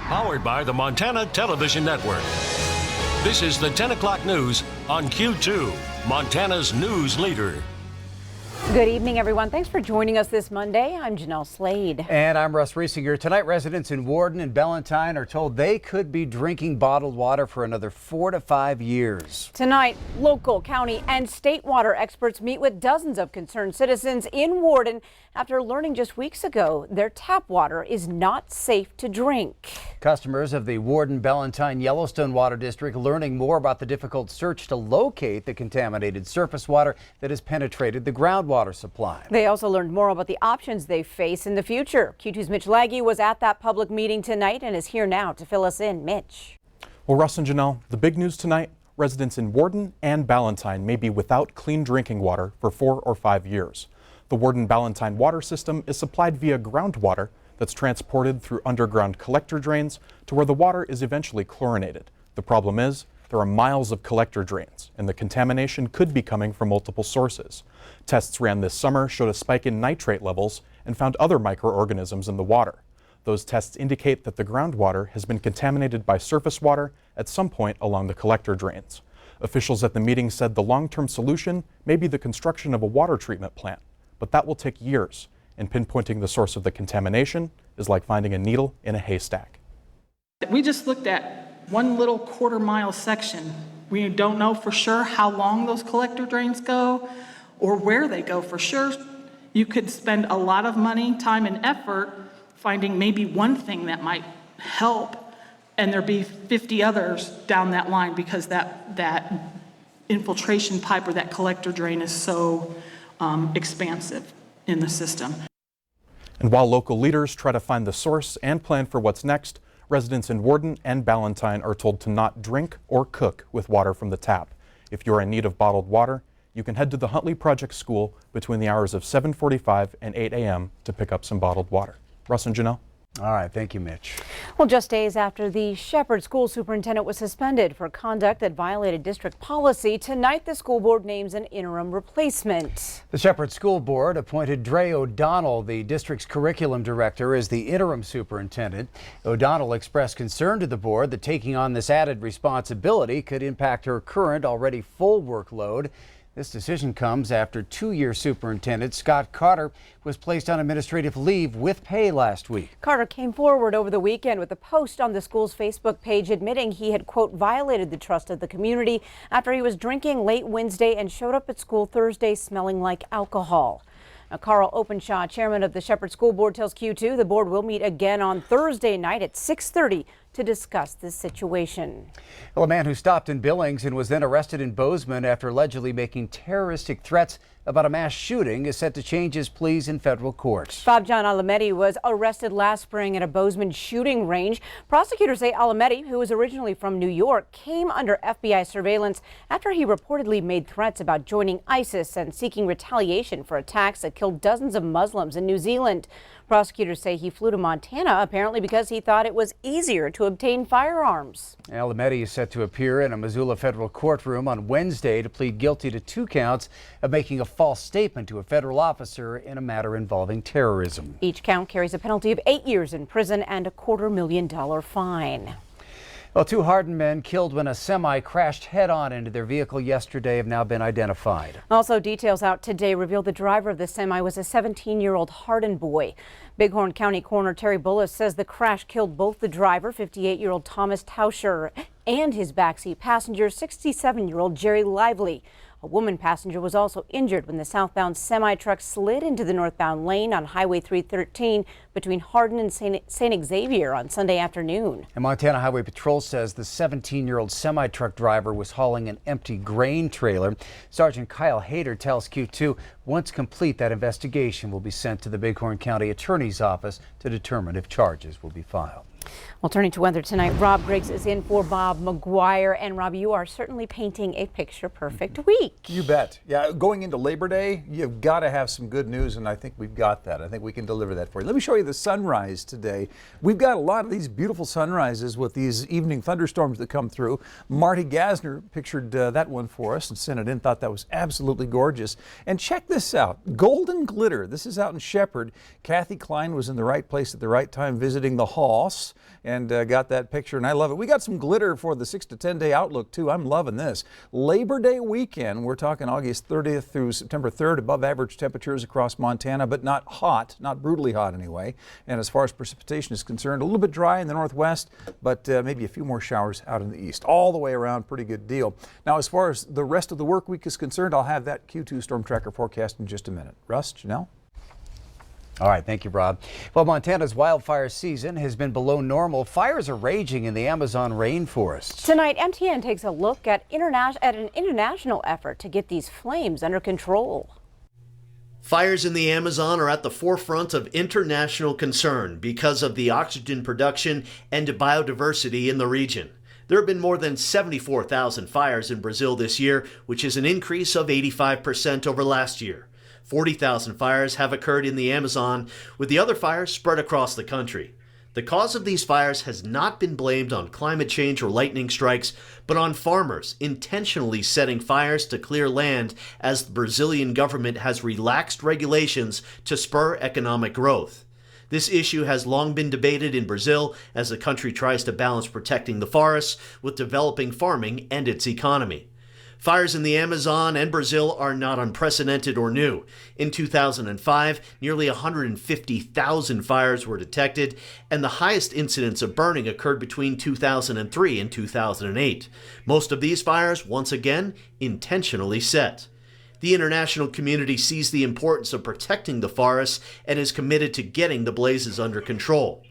Powered by the Montana Television Network. This is the 10 o'clock news on Q2, Montana's news leader. Good evening, everyone. Thanks for joining us this Monday. I'm Jeanelle Slade. And I'm Russ Riesinger. Tonight, residents in Warden and Ballantine are told they could be drinking bottled water for another 4 to 5 years. Tonight, local, county, and state water experts meet with dozens of concerned citizens in Warden after learning just weeks ago their tap water is not safe to drink. Customers of the Warden Ballantine Yellowstone Water District learning more about the difficult search to locate the contaminated surface water that has penetrated the groundwater supply. They also learned more about the options they face in the future. Q2's Mitch Laggy was at that public meeting tonight and is here now to fill us in. Mitch. Well, Russ and Jeanelle, the big news tonight, residents in Warden and Ballantine may be without clean drinking water for 4 or 5 years. The Warden Ballantine water system is supplied via groundwater that's transported through underground collector drains to where the water is eventually chlorinated. The problem is there are miles of collector drains, and the contamination could be coming from multiple sources. Tests ran this summer showed a spike in nitrate levels and found other microorganisms in the water. Those tests indicate that the groundwater has been contaminated by surface water at some point along the collector drains. Officials at the meeting said the long-term solution may be the construction of a water treatment plant, but that will take years, and pinpointing the source of the contamination is like finding a needle in a haystack. We just looked at one little quarter-mile section. We don't know for sure how long those collector drains go or where they go for sure. You could spend a lot of money, time, and effort finding maybe one thing that might help, and there'd be 50 others down that line because that infiltration pipe or that collector drain is so expansive in the system. And while local leaders try to find the source and plan for what's next, residents in Warden and Ballantine are told to not drink or cook with water from the tap. If you're in need of bottled water, you can head to the Huntley Project School between the hours of 7:45 and 8 a.m. to pick up some bottled water. Russ and Jeanelle. All right, thank you, Mitch. Well, just days after the Shepherd school superintendent was suspended for conduct that violated district policy, tonight the school board names an interim replacement. The Shepherd School Board appointed Dre O'Donnell, the district's curriculum director, as the interim superintendent. O'Donnell expressed concern to the board that taking on this added responsibility could impact her current, already full workload. This decision comes after 2-year superintendent Scott Carter was placed on administrative leave with pay last week. Carter came forward over the weekend with a post on the school's Facebook page admitting he had, quote, violated the trust of the community after he was drinking late Wednesday and showed up at school Thursday smelling like alcohol. Now, Carl Openshaw, chairman of the Shepherd School Board, tells Q2 the board will meet again on Thursday night at 6:30 to discuss this situation. Well, a man who stopped in Billings and was then arrested in Bozeman after allegedly making terroristic threats about a mass shooting is set to change his pleas in federal court. Fabjan Alametti was arrested last spring at a Bozeman shooting range. Prosecutors say Alametti, who was originally from New York, came under FBI surveillance after he reportedly made threats about joining ISIS and seeking retaliation for attacks that killed dozens of Muslims in New Zealand. Prosecutors say he flew to Montana apparently because he thought it was easier to obtain firearms. Alametti is set to appear in a Missoula federal courtroom on Wednesday to plead guilty to 2 counts of making a false statement to a federal officer in a matter involving terrorism. Each count carries a penalty of 8 years in prison and a $250,000 fine. Well, 2 hardened men killed when a semi crashed head-on into their vehicle yesterday have now been identified. Also, details out today reveal the driver of the semi was a 17-year-old hardened boy. Bighorn County Coroner Terry Bullis says the crash killed both the driver, 58-year-old Thomas Tauscher, and his backseat passenger, 67-year-old Jerry Lively. A woman passenger was also injured when the southbound semi-truck slid into the northbound lane on Highway 313 between Hardin and St. Xavier on Sunday afternoon. And Montana Highway Patrol says the 17-year-old semi-truck driver was hauling an empty grain trailer. Sergeant Kyle Hayter tells Q2 once complete, that investigation will be sent to the Bighorn County Attorney's Office to determine if charges will be filed. Well, turning to weather tonight, Rob Griggs is in for Bob McGuire. And Rob, you are certainly painting a picture-perfect week. You bet. Yeah, going into Labor Day, you've got to have some good news, and I think we've got that. I think we can deliver that for you. Let me show you the sunrise today. We've got a lot of these beautiful sunrises with these evening thunderstorms that come through. Marty Gasner pictured that one for us and sent it in, thought that was absolutely gorgeous. And check this out, Golden Glitter. This is out in Shepherd. Kathy Klein was in the right place at the right time visiting the Hoss. and got that picture, and I love it. We got some glitter for the 6 to 10 day outlook too. I'm loving this. Labor Day weekend, we're talking August 30th through September 3rd, above average temperatures across Montana, but not hot, not brutally hot anyway. And as far as precipitation is concerned, a little bit dry in the northwest, but maybe a few more showers out in the east. All the way around, pretty good deal. Now, as far as the rest of the work week is concerned, I'll have that Q2 storm tracker forecast in just a minute. Russ, Jeanelle? All right, thank you, Rob. Well, Montana's wildfire season has been below normal. Fires are raging in the Amazon rainforest. Tonight, MTN takes a look at an international effort to get these flames under control. Fires in the Amazon are at the forefront of international concern because of the oxygen production and biodiversity in the region. There have been more than 74,000 fires in Brazil this year, which is an increase of 85% over last year. 40,000 fires have occurred in the Amazon, with the other fires spread across the country. The cause of these fires has not been blamed on climate change or lightning strikes, but on farmers intentionally setting fires to clear land as the Brazilian government has relaxed regulations to spur economic growth. This issue has long been debated in Brazil as the country tries to balance protecting the forests with developing farming and its economy. Fires in the Amazon and Brazil are not unprecedented or new. In 2005, nearly 150,000 fires were detected, and the highest incidence of burning occurred between 2003 and 2008. Most of these fires, once again, intentionally set. The international community sees the importance of protecting the forests and is committed to getting the blazes under control.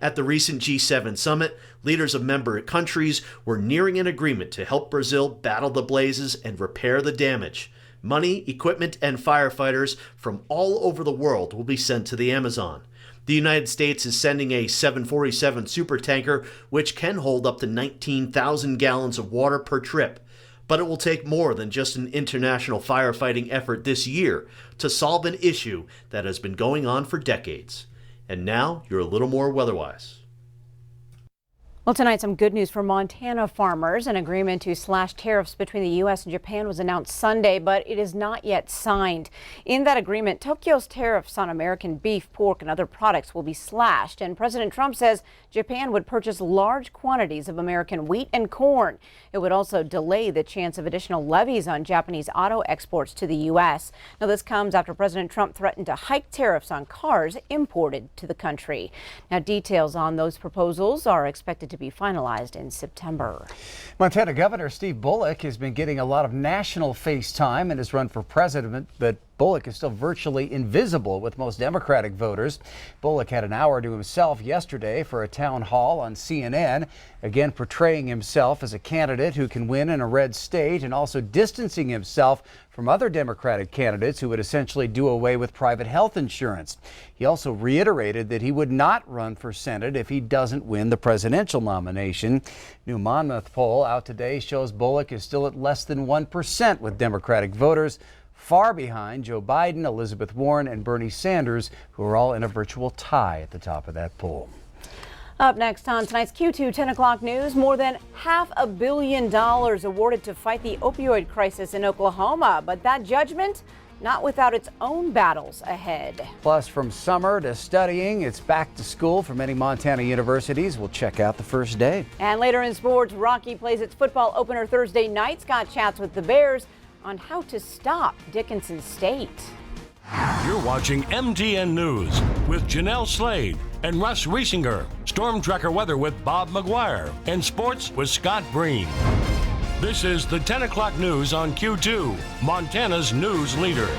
At the recent G7 summit, leaders of member countries were nearing an agreement to help Brazil battle the blazes and repair the damage. Money, equipment, and firefighters from all over the world will be sent to the Amazon. The United States is sending a 747 supertanker, which can hold up to 19,000 gallons of water per trip. But it will take more than just an international firefighting effort this year to solve an issue that has been going on for decades. And now you're a little more weather-wise. Well, tonight, some good news for Montana farmers. An agreement to slash tariffs between the U.S. and Japan was announced Sunday, but it is not yet signed. In that agreement, Tokyo's tariffs on American beef, pork, and other products will be slashed. And President Trump says Japan would purchase large quantities of American wheat and corn. It would also delay the chance of additional levies on Japanese auto exports to the U.S. Now, this comes after President Trump threatened to hike tariffs on cars imported to the country. Now, details on those proposals are expected to be finalized in September. Montana Governor Steve Bullock has been getting a lot of national face time in his run for president, but Bullock is still virtually invisible with most Democratic voters. Bullock had an hour to himself yesterday for a town hall on CNN, again portraying himself as a candidate who can win in a red state and also distancing himself from other Democratic candidates who would essentially do away with private health insurance. He also reiterated that he would not run for Senate if he doesn't win the presidential nomination. New Monmouth poll out today shows Bullock is still at less than 1% with Democratic voters, far behind Joe Biden, Elizabeth Warren, and Bernie Sanders, who are all in a virtual tie at the top of that poll. Up next on tonight's Q2 10 o'clock news, more than $500 million awarded to fight the opioid crisis in Oklahoma. But that judgment, not without its own battles ahead. Plus, from summer to studying, it's back to school for many Montana universities. We'll check out the first day. And later in sports, Rocky plays its football opener Thursday night. Scott chats with the Bears on how to stop Dickinson State. You're watching MTN News with Jeanelle Slade and Russ Riesinger. Storm Tracker weather with Bob McGuire. And sports with Scott Breen. This is the 10 o'clock news on Q2, Montana's news leader.